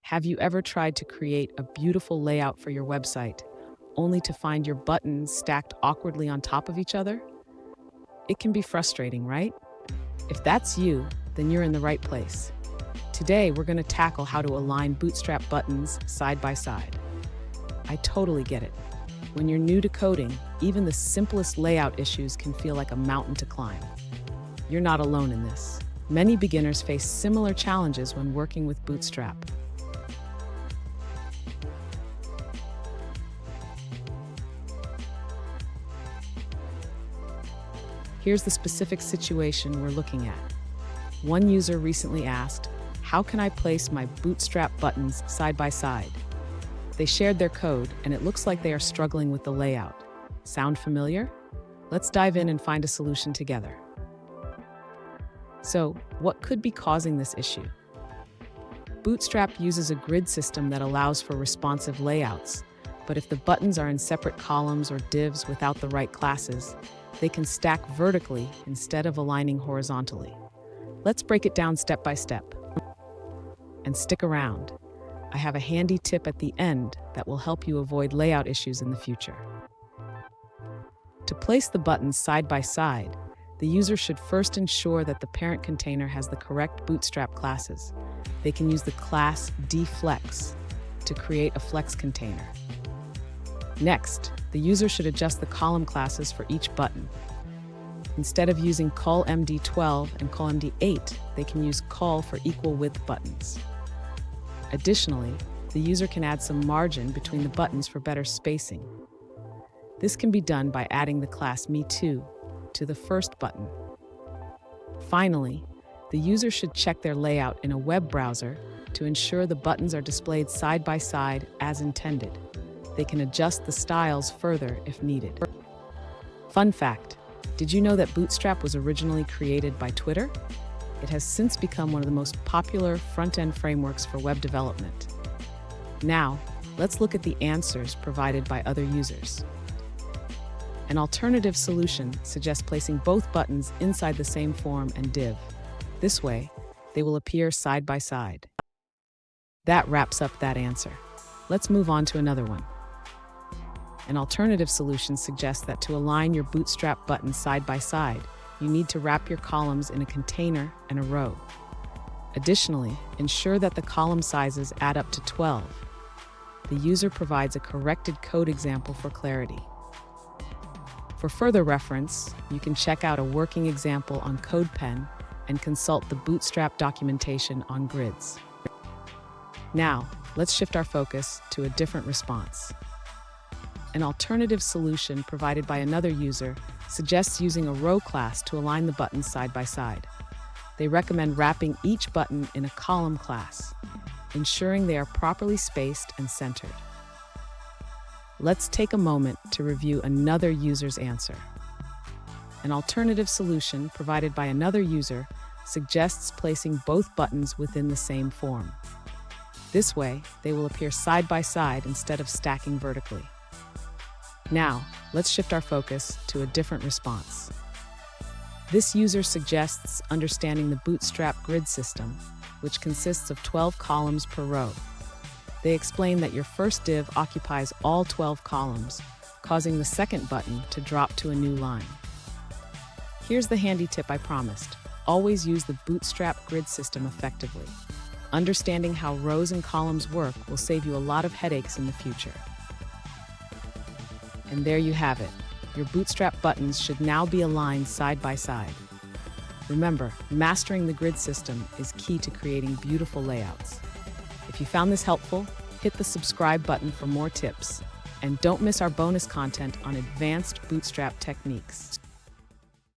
Have you ever tried to create a beautiful layout for your website, only to find your buttons stacked awkwardly on top of each other? It can be frustrating, right? If that's you, then you're in the right place. Today, we're going to tackle how to align Bootstrap buttons side by side. I totally get it. When you're new to coding, even the simplest layout issues can feel like a mountain to climb. You're not alone in this. Many beginners face similar challenges when working with Bootstrap. Here's the specific situation we're looking at. One user recently asked, "How can I place my Bootstrap buttons side by side?" They shared their code, and it looks like they are struggling with the layout. Sound familiar? Let's dive in and find a solution together. So, what could be causing this issue? Bootstrap uses a grid system that allows for responsive layouts, but if the buttons are in separate columns or divs without the right classes, they can stack vertically instead of aligning horizontally. Let's break it down step by step. And stick around. I have a handy tip at the end that will help you avoid layout issues in the future. To place the buttons side by side, the user should first ensure that the parent container has the correct Bootstrap classes. They can use the class dflex to create a flex container. Next, the user should adjust the column classes for each button. Instead of using col md12 and col md8, they can use col for equal width buttons. Additionally, the user can add some margin between the buttons for better spacing. This can be done by adding the class me2 to the first button. Finally, the user should check their layout in a web browser to ensure the buttons are displayed side by side as intended. They can adjust the styles further if needed. Fun fact, did you know that Bootstrap was originally created by Twitter? It has since become one of the most popular front-end frameworks for web development. Now, let's look at the answers provided by other users. An alternative solution suggests placing both buttons inside the same form and div. This way, they will appear side by side. That wraps up that answer. Let's move on to another one. An alternative solution suggests that to align your Bootstrap buttons side by side, you need to wrap your columns in a container and a row. Additionally, ensure that the column sizes add up to 12. The user provides a corrected code example for clarity. For further reference, you can check out a working example on CodePen and consult the Bootstrap documentation on grids. Now, let's shift our focus to a different response. An alternative solution provided by another user suggests using a row class to align the buttons side by side. They recommend wrapping each button in a column class, ensuring they are properly spaced and centered. Let's take a moment to review another user's answer. An alternative solution provided by another user suggests placing both buttons within the same form. This way, they will appear side by side instead of stacking vertically. Now, let's shift our focus to a different response. This user suggests understanding the Bootstrap grid system, which consists of 12 columns per row. They explain that your first div occupies all 12 columns, causing the second button to drop to a new line. Here's the handy tip I promised. Always use the Bootstrap grid system effectively. Understanding how rows and columns work will save you a lot of headaches in the future. And there you have it. Your Bootstrap buttons should now be aligned side by side. Remember, mastering the grid system is key to creating beautiful layouts. If you found this helpful, hit the subscribe button for more tips. And don't miss our bonus content on advanced Bootstrap techniques.